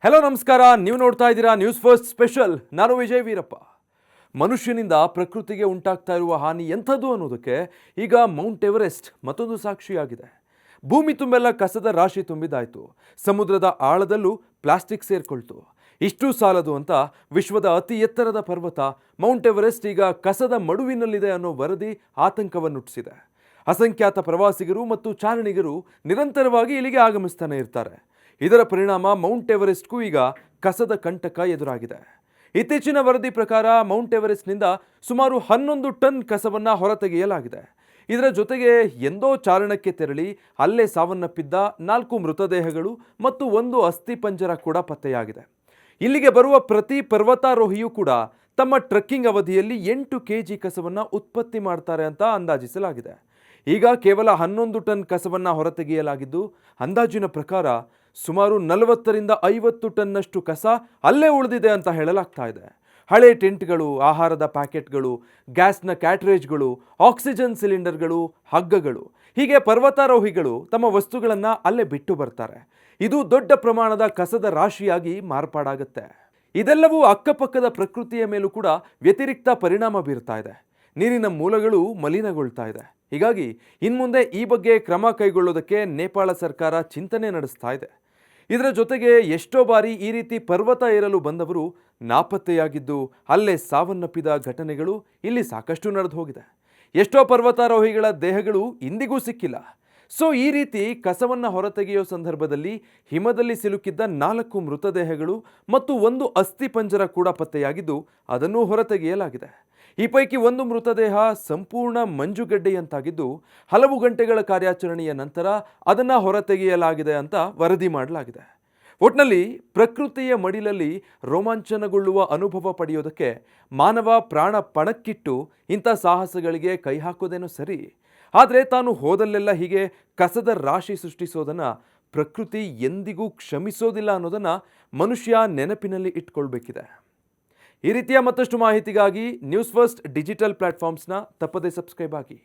Hello ನಮಸ್ಕಾರ, ನೀವು ನೋಡ್ತಾ ಇದ್ದೀರಾ ನ್ಯೂಸ್ ಫಸ್ಟ್ ಸ್ಪೆಷಲ್. ನಾನು ವಿಜಯ್ ವೀರಪ್ಪ. ಮನುಷ್ಯನಿಂದ ಪ್ರಕೃತಿಗೆ ಉಂಟಾಗ್ತಾ ಇರುವ ಹಾನಿ ಎಂಥದ್ದು ಅನ್ನೋದಕ್ಕೆ ಈಗ ಮೌಂಟ್ ಎವರೆಸ್ಟ್ ಮತ್ತೊಂದು ಸಾಕ್ಷಿಯಾಗಿದೆ. ಭೂಮಿ ತುಂಬೆಲ್ಲ ಕಸದ ರಾಶಿ ತುಂಬಿದಾಯಿತು. ಸಮುದ್ರದ ಆಳದಲ್ಲೂ ಪ್ಲಾಸ್ಟಿಕ್ ಸೇರ್ಕೊಳ್ತು. ಇಷ್ಟು ಸಾಲದು ಅಂತ ವಿಶ್ವದ ಅತಿ ಎತ್ತರದ ಪರ್ವತ ಮೌಂಟ್ ಎವರೆಸ್ಟ್ ಈಗ ಕಸದ ಮಡುವಿನಲ್ಲಿದೆ ಅನ್ನೋ ವರದಿ ಆತಂಕವನ್ನುಟ್ಟಿಸಿದೆ. ಅಸಂಖ್ಯಾತ ಪ್ರವಾಸಿಗರು ಮತ್ತು ಚಾರಣಿಗರು ನಿರಂತರವಾಗಿ ಇಲ್ಲಿಗೆ ಆಗಮಿಸ್ತಾನೆ ಇರ್ತಾರೆ. ಇದರ ಪರಿಣಾಮ ಮೌಂಟ್ ಎವರೆಸ್ಟ್ಗೂ ಈಗ ಕಸದ ಕಂಟಕ ಎದುರಾಗಿದೆ. ಇತ್ತೀಚಿನ ವರದಿ ಪ್ರಕಾರ ಮೌಂಟ್ ಎವರೆಸ್ಟ್ನಿಂದ ಸುಮಾರು 11 ಟನ್ ಕಸವನ್ನು ಹೊರತೆಗೆಯಲಾಗಿದೆ. ಇದರ ಜೊತೆಗೆ ಎಂದೋ ಚಾರಣಕ್ಕೆ ತೆರಳಿ ಅಲ್ಲೇ ಸಾವನ್ನಪ್ಪಿದ್ದ 4 ಮೃತದೇಹಗಳು ಮತ್ತು 1 ಅಸ್ಥಿಪಂಜರ ಕೂಡ ಪತ್ತೆಯಾಗಿದೆ. ಇಲ್ಲಿಗೆ ಬರುವ ಪ್ರತಿ ಪರ್ವತಾರೋಹಿಯೂ ಕೂಡ ತಮ್ಮ ಟ್ರೆಕ್ಕಿಂಗ್ ಅವಧಿಯಲ್ಲಿ 8 ಕೆಜಿ ಕಸವನ್ನು ಉತ್ಪತ್ತಿ ಮಾಡ್ತಾರೆ ಅಂತ ಅಂದಾಜಿಸಲಾಗಿದೆ. ಈಗ ಕೇವಲ 11 ಟನ್ ಕಸವನ್ನು ಹೊರತೆಗೆಯಲಾಗಿದ್ದು, ಅಂದಾಜಿನ ಪ್ರಕಾರ ಸುಮಾರು 40ರಿಂದ 50 ಟನ್ನಷ್ಟು ಕಸ ಅಲ್ಲೇ ಉಳಿದಿದೆ ಅಂತ ಹೇಳಲಾಗ್ತಾ ಇದೆ. ಹಳೆ ಟೆಂಟ್ಗಳು, ಆಹಾರದ ಪ್ಯಾಕೆಟ್ಗಳು, ಗ್ಯಾಸ್ನ ಕ್ಯಾಟ್ರೇಜ್ಗಳು, ಆಕ್ಸಿಜನ್ ಸಿಲಿಂಡರ್ಗಳು, ಹಗ್ಗಗಳು, ಹೀಗೆ ಪರ್ವತಾರೋಹಿಗಳು ತಮ್ಮ ವಸ್ತುಗಳನ್ನು ಅಲ್ಲೇ ಬಿಟ್ಟು ಬರ್ತಾರೆ. ಇದು ದೊಡ್ಡ ಪ್ರಮಾಣದ ಕಸದ ರಾಶಿಯಾಗಿ ಮಾರ್ಪಾಡಾಗುತ್ತೆ. ಇದೆಲ್ಲವೂ ಅಕ್ಕಪಕ್ಕದ ಪ್ರಕೃತಿಯ ಮೇಲೂ ಕೂಡ ವ್ಯತಿರಿಕ್ತ ಪರಿಣಾಮ ಬೀರ್ತಾ ಇದೆ. ನೀರಿನ ಮೂಲಗಳು ಮಲಿನಗೊಳ್ತಾ ಇದೆ. ಹೀಗಾಗಿ ಇನ್ಮುಂದೆ ಈ ಬಗ್ಗೆ ಕ್ರಮ ಕೈಗೊಳ್ಳೋದಕ್ಕೆ ನೇಪಾಳ ಸರ್ಕಾರ ಚಿಂತನೆ ನಡೆಸ್ತಾ ಇದೆ. ಇದರ ಜೊತೆಗೆ ಎಷ್ಟೋ ಬಾರಿ ಈ ರೀತಿ ಪರ್ವತ ಏರಲು ಬಂದವರು ನಾಪತ್ತೆಯಾಗಿದ್ದು ಅಲ್ಲೇ ಸಾವನ್ನಪ್ಪಿದ ಘಟನೆಗಳು ಇಲ್ಲಿ ಸಾಕಷ್ಟು ನಡೆದು ಹೋಗಿದೆ. ಎಷ್ಟೋ ಪರ್ವತಾರೋಹಿಗಳ ದೇಹಗಳು ಇಂದಿಗೂ ಸಿಕ್ಕಿಲ್ಲ. ಸೊ ಈ ರೀತಿ ಕಸವನ್ನು ಹೊರತೆಗೆಯೋ ಸಂದರ್ಭದಲ್ಲಿ ಹಿಮದಲ್ಲಿ ಸಿಲುಕಿದ್ದ 4 ಮೃತದೇಹಗಳು ಮತ್ತು 1 ಅಸ್ಥಿಪಂಜರ ಕೂಡ ಪತ್ತೆಯಾಗಿದ್ದು ಅದನ್ನು ಹೊರತೆಗೆಯಲಾಗಿದೆ. ಈ ಪೈಕಿ 1 ಮೃತದೇಹ ಸಂಪೂರ್ಣ ಮಂಜುಗಡ್ಡೆಯಂತಾಗಿದ್ದು ಹಲವು ಗಂಟೆಗಳ ಕಾರ್ಯಾಚರಣೆಯ ನಂತರ ಅದನ್ನು ಹೊರತೆಗೆಯಲಾಗಿದೆ ಅಂತ ವರದಿ ಮಾಡಲಾಗಿದೆ. ಒಟ್ನಲ್ಲಿ ಪ್ರಕೃತಿಯ ಮಡಿಲಲ್ಲಿ ರೋಮಾಂಚನಗೊಳ್ಳುವ ಅನುಭವ ಪಡೆಯೋದಕ್ಕೆ ಮಾನವ ಪ್ರಾಣ ಪಣಕ್ಕಿಟ್ಟು ಇಂಥ ಸಾಹಸಗಳಿಗೆ ಕೈ ಹಾಕೋದೇನೋ ಸರಿ, ಆದರೆ ತಾನು ಹೋದಲ್ಲೆಲ್ಲ ಹೀಗೆ ಕಸದ ರಾಶಿ ಸೃಷ್ಟಿಸೋದನ್ನು ಪ್ರಕೃತಿ ಎಂದಿಗೂ ಕ್ಷಮಿಸೋದಿಲ್ಲ ಅನ್ನೋದನ್ನು ಮನುಷ್ಯ ನೆನಪಿನಲ್ಲಿ ಇಟ್ಕೊಳ್ಬೇಕಿದೆ. ಈ ರೀತಿಯ ಮತ್ತಷ್ಟು ಮಾಹಿತಿಗಾಗಿ ನ್ಯೂಸ್ ಫಸ್ಟ್ ಡಿಜಿಟಲ್ ಪ್ಲಾಟ್ಫಾರ್ಮ್ಸ್ನ ತಪ್ಪದೇ ಸಬ್ಸ್ಕ್ರೈಬ್ ಆಗಿ.